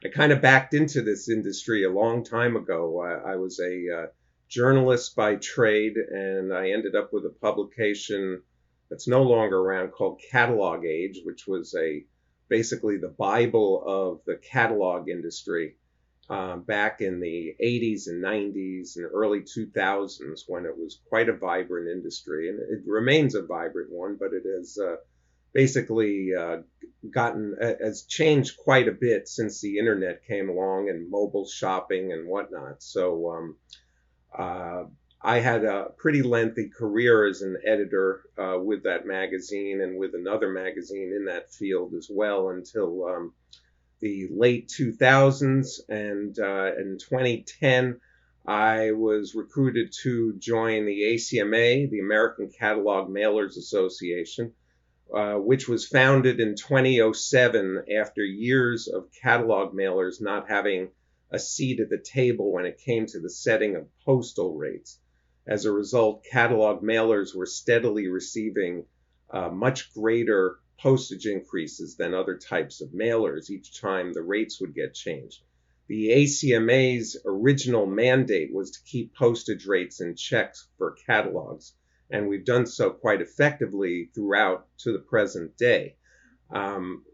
I kind of backed into this industry a long time ago. I was a journalist by trade, and I ended up with a publication that's no longer around called Catalog Age, which was a basically the Bible of the catalog industry back in the 80s and 90s and early 2000s when it was quite a vibrant industry. And it remains a vibrant one, but it has basically has changed quite a bit since the internet came along and mobile shopping and whatnot. So I had a pretty lengthy career as an editor with that magazine and with another magazine in that field as well until the late 2000s. And in 2010, I was recruited to join the ACMA, the American Catalog Mailers Association, which was founded in 2007 after years of catalog mailers not having a seat at the table when it came to the setting of postal rates. As a result, catalog mailers were steadily receiving much greater postage increases than other types of mailers each time the rates would get changed. The ACMA's original mandate was to keep postage rates in check for catalogs, and we've done so quite effectively throughout to the present day.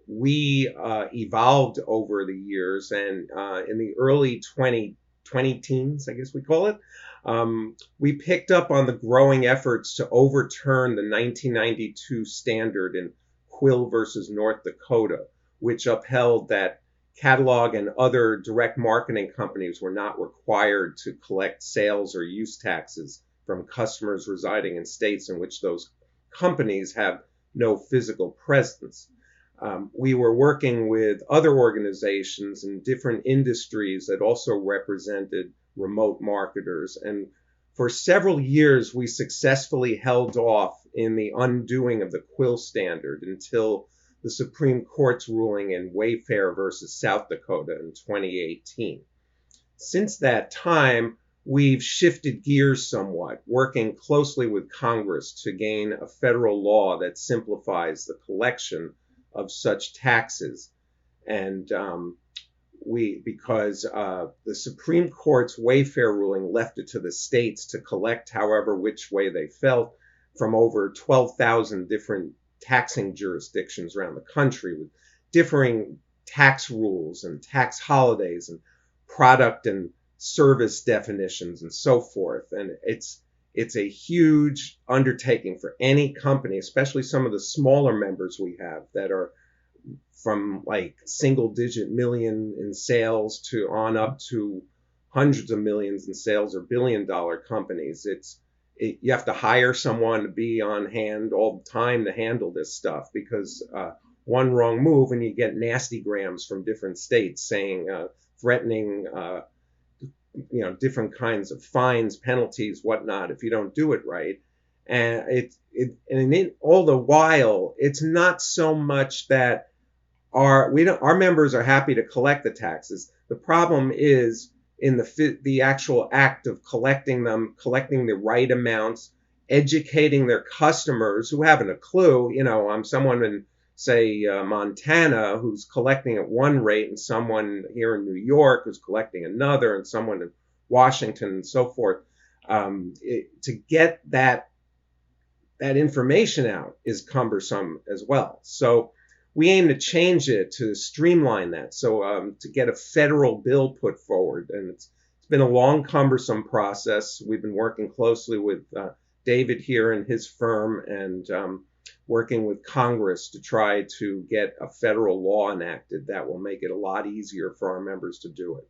We evolved over the years, and in the early 20 teens, I guess we call it, we picked up on the growing efforts to overturn the 1992 standard in Quill versus North Dakota, which upheld that catalog and other direct marketing companies were not required to collect sales or use taxes from customers residing in states in which those companies have no physical presence. We were working with other organizations in different industries that also represented remote marketers. And for several years, we successfully held off in the undoing of the Quill standard until the Supreme Court's ruling in Wayfair versus South Dakota in 2018. Since that time, we've shifted gears somewhat, working closely with Congress to gain a federal law that simplifies the collection of such taxes. And because the Supreme Court's Wayfair ruling left it to the states to collect however which way they felt from over 12,000 different taxing jurisdictions around the country with differing tax rules and tax holidays and product and service definitions and so forth. And it's a huge undertaking for any company, especially some of the smaller members we have that are from like single digit million in sales to on up to hundreds of millions in sales or $billion companies. You have to hire someone to be on hand all the time to handle this stuff because one wrong move and you get nasty grams from different states saying, threatening, different kinds of fines, penalties, whatnot, if you don't do it right. And all the while, it's not so much that our members are happy to collect the taxes. The problem is in the actual act of collecting them, collecting the right amounts, educating their customers who haven't a clue. I'm someone in, say, Montana who's collecting at one rate and someone here in New York who's collecting another and someone in Washington and so forth. To get that information out is cumbersome as well. So we aim to change it to streamline that. So to get a federal bill put forward, and it's been a long, cumbersome process. We've been working closely with David here and his firm and working with Congress to try to get a federal law enacted that will make it a lot easier for our members to do it.